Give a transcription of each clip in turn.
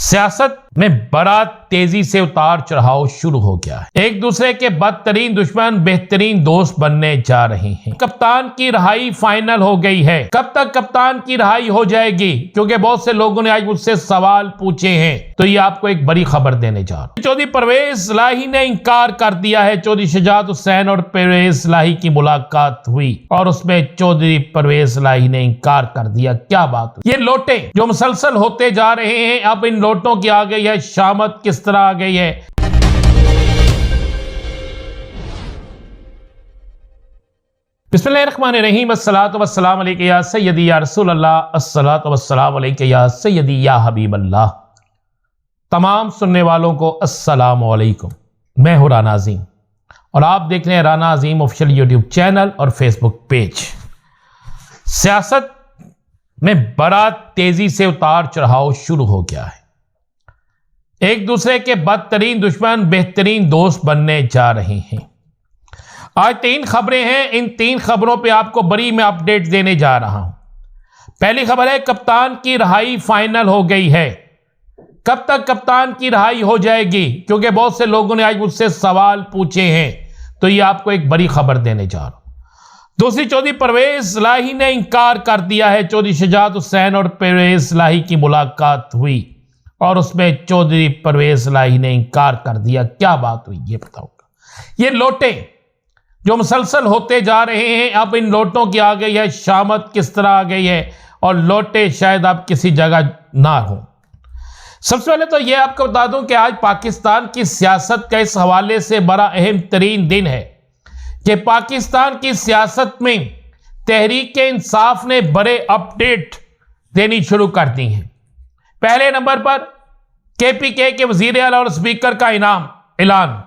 सियासत में बड़ा तेजी से उतार चढ़ाव शुरू हो गया है। एक दूसरे के बदतरीन दुश्मन बेहतरीन दोस्त बनने जा रहे हैं। कप्तान की रिहाई फाइनल हो गई है। कब तक कप्तान की रिहाई हो जाएगी? क्योंकि बहुत से लोगों ने आज मुझसे सवाल पूछे हैं, तो ये आपको एक बड़ी खबर देने जा रहा हूं। चौधरी परवेज इलाही ने इंकार कर दिया है। चौधरी शुजात हुसैन और परवेज इलाही की मुलाकात हुई और उसमें चौधरी परवेज इलाही ने इंकार कर दिया। क्या बात हुई? ये लोटे जो मुसलसल होते जा रहे हैं, अब इन लोटों की आ गई है शामत। किस तरह आ गई है? बिस्मिल्लाहिर्रहमानिर्रहीम। अस्सलातु वस्सलामु अलैका या सय्यदी या रसूल अल्लाह, अस्सलातु वस्सलामु अलैका या सय्यदी या हबीब अल्लाह। तमाम सुनने वालों को अस्सलामु अलैकुम। मैं हूं राना अजीम और आप देख रहे हैं राना अजीम ऑफिशियल यूट्यूब चैनल और फेसबुक पेज। सियासत में बड़ा तेजी से उतार चढ़ाव शुरू हो गया है। एक दूसरे के बदतरीन दुश्मन बेहतरीन दोस्त बनने जा रहे हैं। आज 3 खबरें हैं। इन 3 खबरों पे आपको बड़ी मैं अपडेट देने जा रहा हूं। पहली खबर है, कप्तान की रिहाई फाइनल हो गई है। कब तक कप्तान की रिहाई हो जाएगी? क्योंकि बहुत से लोगों ने आज मुझसे सवाल पूछे हैं, तो ये आपको एक बड़ी खबर देने जा रहा हूं। दूसरी, चौधरी परवेज इलाही ने इंकार कर दिया है। चौधरी शुजात हुसैन और परवेज इलाही की मुलाकात हुई और उसमें चौधरी परवेज इलाही ने इंकार कर दिया। क्या बात हुई ये बताऊंगा। ये लोटे जो मुसलसल होते जा रहे हैं, अब इन लोटों की आ गई है शामत। किस तरह आ गई है? और लोटे शायद अब किसी जगह ना हो। सबसे पहले तो ये आपको बता दूं कि आज पाकिस्तान की सियासत का इस हवाले से बड़ा अहम तरीन दिन है कि पाकिस्तान की सियासत में तहरीक-ए-इंसाफ ने बड़े अपडेट देनी शुरू कर दी हैं। पहले नंबर पर केपीके के वजीर आला और स्पीकर का ऐलान,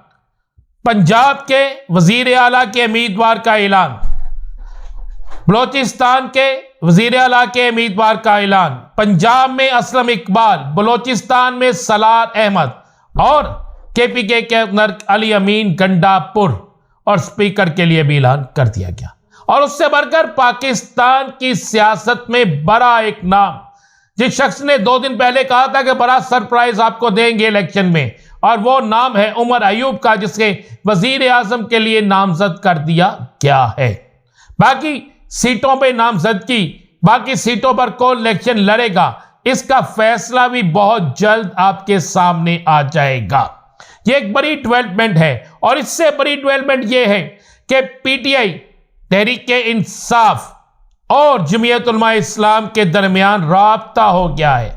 पंजाब के वजीर आला के उम्मीदवार का ऐलान, बलोचिस्तान के वजीर आला के उम्मीदवार का ऐलान, पंजाब में असलम इकबाल, बलोचिस्तान में सलार अहमद और केपीके के अंदर अली अमीन गंडापुर, और स्पीकर के लिए भी ऐलान कर दिया गया। और उससे बढ़कर पाकिस्तान की सियासत में बड़ा एक नाम, जिस शख्स ने 2 दिन पहले कहा था कि बड़ा सरप्राइज आपको देंगे इलेक्शन में, और वो नाम है उमर अयूब का, जिसके वजीर आजम के लिए नामजद कर दिया गया है। बाकी सीटों पे नामजदगी, बाकी सीटों पर कौन इलेक्शन लड़ेगा, इसका फैसला भी बहुत जल्द आपके सामने आ जाएगा। ये एक बड़ी डेवलपमेंट है। और इससे बड़ी डेवलपमेंट ये है कि पीटीआई, तहरीक-ए-इंसाफ और जमीयत उलमा इस्लाम के दरमियान राब्ता हो गया है।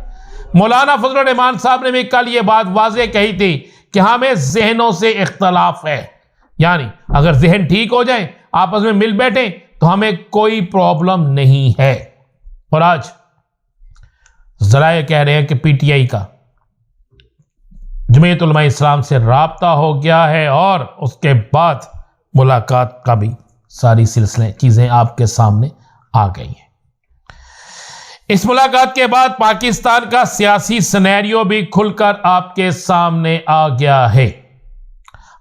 मौलाना फजलुर रहमान साहब ने भी कल ये बात वाज़ेह कही थी कि हमें जहनों से इख्तलाफ है, यानी अगर जहन ठीक हो जाए, आपस में मिल बैठे, तो हमें कोई प्रॉब्लम नहीं है। और आज जराए कह रहे हैं कि पीटीआई का जमीयत उलमा इस्लाम से राब्ता हो गया है और उसके बाद मुलाकात का भी सारी सिलसिले चीजें आपके सामने आ गई हैं। इस मुलाकात के बाद पाकिस्तान का सियासी सिनेरियो भी खुलकर आपके सामने आ गया है।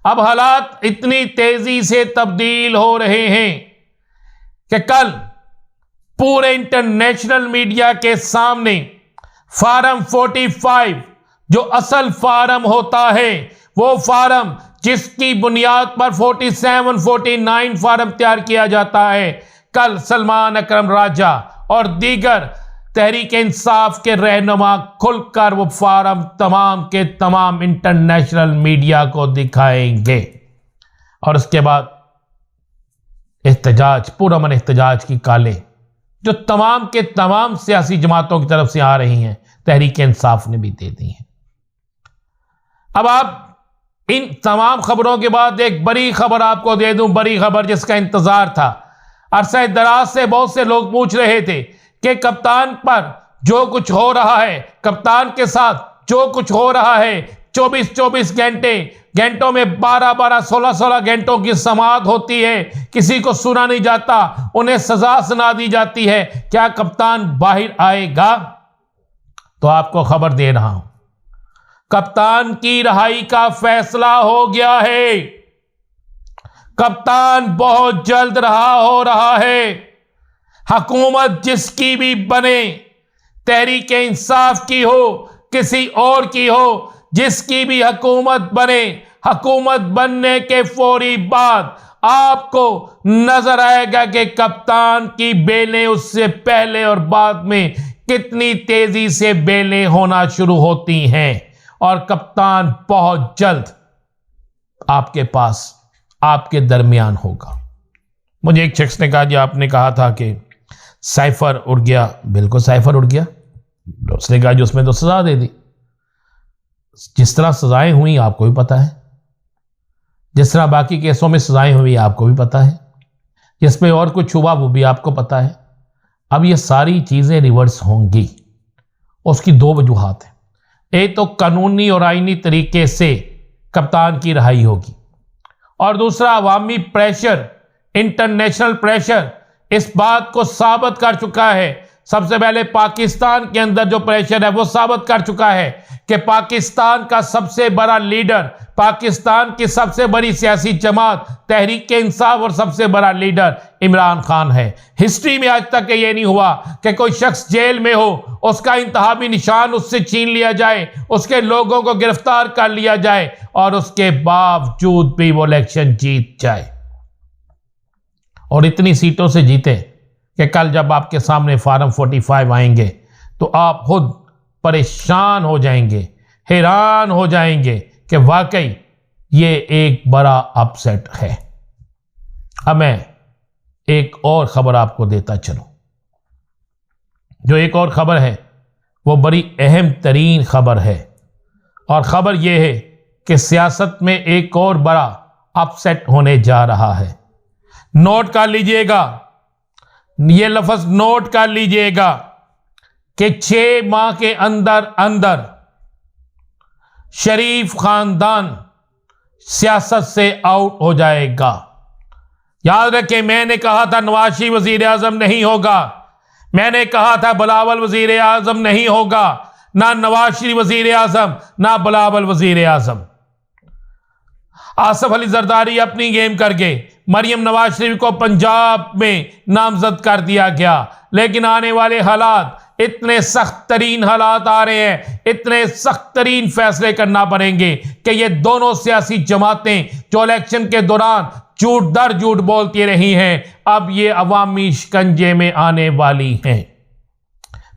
अब हालात इतनी तेजी से तब्दील हो रहे हैं कि कल पूरे इंटरनेशनल मीडिया के सामने फार्म 45, जो असल फार्म होता है, वो फार्म जिसकी बुनियाद पर 47, 49 फार्म तैयार किया जाता है, कल सलमान अकरम राजा और दीगर तहरीक-ए-इंसाफ के रहनुमा खुलकर वो फार्म तमाम के तमाम इंटरनेशनल मीडिया को दिखाएंगे। और उसके बाद एहतजाज, पुरअमन एहतजाज की कालें जो तमाम के तमाम सियासी जमातों की तरफ से आ रही हैं, तहरीक-ए-इंसाफ ने भी दे दी हैं। अब आप इन तमाम खबरों के बाद एक बड़ी खबर आपको दे दूं, बड़ी खबर जिसका इंतजार था। अरसे दराज से बहुत से लोग पूछ रहे थे कि कप्तान पर जो कुछ हो रहा है, कप्तान के साथ जो कुछ हो रहा है, 24-24 घंटों में 12-12, 16-16 घंटों की समाअत होती है, किसी को सुना नहीं जाता, उन्हें सजा सुना दी जाती है, क्या कप्तान बाहर आएगा? तो आपको खबर दे रहा हूं, कप्तान की रिहाई का फैसला हो गया है। कप्तान बहुत जल्द रहा हो रहा है। हुकूमत जिसकी भी बने, तहरीक इंसाफ की हो किसी और की हो, जिसकी भी हुकूमत बने, हुकूमत बनने के फौरी बाद आपको नजर आएगा कि कप्तान की बेलें उससे पहले और बाद में कितनी तेजी से बेलें होना शुरू होती हैं, और कप्तान बहुत जल्द आपके पास, आपके दरमियान होगा। मुझे एक शख्स ने कहा, जी आपने कहा था कि साइफर उड़ गया। बिल्कुल साइफर उड़ गया। उसने कहा, जो उसमें तो सजा दे दी। जिस तरह सजाएं हुई आपको भी पता है, जिस तरह बाकी केसों में सजाएं हुई आपको भी पता है, जिस पे और कुछ हुआ वो भी आपको पता है। अब ये सारी चीजें रिवर्स होंगी। उसकी दो वजूहात हैं। एक तो कानूनी और आईनी तरीके से कप्तान की रिहाई होगी, और दूसरा अवामी प्रेशर, इंटरनेशनल प्रेशर इस बात को साबित कर चुका है। सबसे पहले पाकिस्तान के अंदर जो प्रेशर है वो साबित कर चुका है कि पाकिस्तान का सबसे बड़ा लीडर, पाकिस्तान की सबसे बड़ी सियासी जमात तहरीक-ए-इंसाफ और सबसे बड़ा लीडर इमरान खान है। हिस्ट्री में आज तक ये नहीं हुआ कि कोई शख्स जेल में हो, उसका इंतहाबी निशान उससे छीन लिया जाए, उसके लोगों को गिरफ्तार कर लिया जाए और उसके बावजूद भी वो इलेक्शन जीत जाए, और इतनी सीटों से जीते कि कल जब आपके सामने फार्म 45 आएंगे तो आप खुद परेशान हो जाएंगे, हैरान हो जाएंगे कि वाकई ये एक बड़ा अपसेट है। अब मैं एक और खबर आपको देता चलूं। जो एक और खबर है वो बड़ी अहम तरीन खबर है, और खबर यह है कि सियासत में एक और बड़ा अपसेट होने जा रहा है। नोट कर लीजिएगा, ये लफ्ज नोट कर लीजिएगा कि 6 माह के अंदर अंदर शरीफ खानदान सियासत से आउट हो जाएगा। याद रखें, मैंने कहा था नवाज शरीफ वजीर आजम नहीं होगा, मैंने कहा था बिलावल वजीर आजम नहीं होगा, ना नवाज शरीफ वजीर आजम ना बिलावल वजीर आजम। आसिफ अली जरदारी अपनी गेम करके मरियम नवाज शरीफ को पंजाब में नामजद कर दिया गया, लेकिन आने वाले हालात इतने सख्त तरीन हालात आ रहे हैं, इतने सख्त तरीन फैसले करना पड़ेंगे कि ये दोनों सियासी जमातें जो इलेक्शन के दौरान झूठ दर झूठ बोलती रही हैं, अब ये अवामी शिकंजे में आने वाली हैं।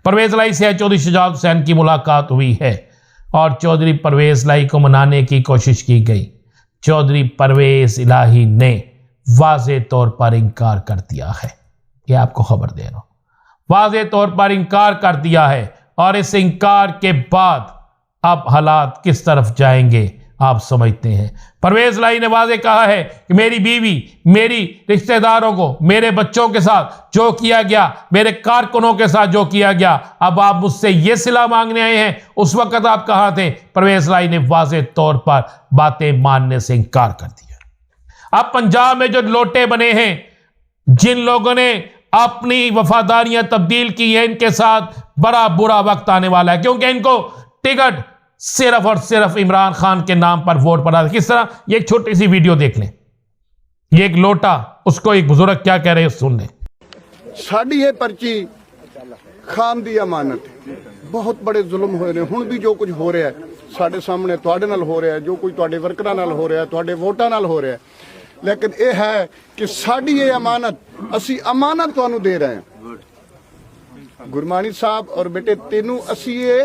परवेज लाई से चौधरी शुजात हुसैन की मुलाकात हुई है और चौधरी परवेज लाई को मनाने की कोशिश की गई। चौधरी परवेज इलाही ने वाज़े तौर पर इनकार कर दिया है। ये आपको खबर दे रहा हूं, वाज़े तौर पर इनकार कर दिया है, और इस इनकार के बाद अब हालात किस तरफ जाएंगे आप समझते हैं। परवेज लाई ने वाज़े कहा है कि मेरी बीवी, मेरी रिश्तेदारों को, मेरे बच्चों के साथ जो किया गया, मेरे कारकुनों के साथ जो किया गया, अब आप मुझसे ये सिला मांगने आए हैं, उस वक्त आप कहां थे? परवेज लाई ने वाज़े तौर पर बातें मानने से इनकार कर दिया। अब पंजाब में जो लोटे बने हैं, जिन लोगों ने अपनी वफादारियां तब्दील की हैं, इनके साथ बड़ा बुरा वक्त आने वाला है, क्योंकि इनको टिकट सिर्फ और सिर्फ इमरान खान के नाम पर वोट पड़ा। किस तरह? ये एक छोटी सी वीडियो देख लें। ये एक लोटा, उसको एक बुजुर्ग क्या कह रहे हैं सुन लें। साड़ी ये पर्ची खान दी अमानत, बहुत बड़े जुल्म हो रहे, हुण भी जो कुछ हो रहा है साडे सामने, तुहाडे नाल हो रहा है, जो कुछ तुहाडे वर्करां नाल हो रहा है, तुहाडे वोटां नाल हो रहा है, लेकिन यह है कि साड़ी ये अमानत, असी अमानत तुहानू दे रहे हैं। गुरमानी साहब और बेटे तेनू असी ये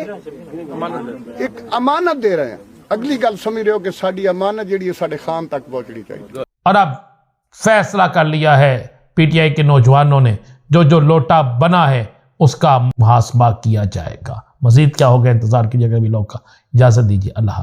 एक अमानत दे रहे हैं। अगली गल समझ रहे हो कि साड़ी अमानत जी साडे खान तक पहुंचनी चाहिए। और अब फैसला कर लिया है पीटीआई के नौजवानों ने, जो जो लोटा बना है उसका मुहासबा किया जाएगा। मजीद क्या होगा इंतजार कीजिएगा। भी लोग का इजाजत दीजिए। अल्लाह।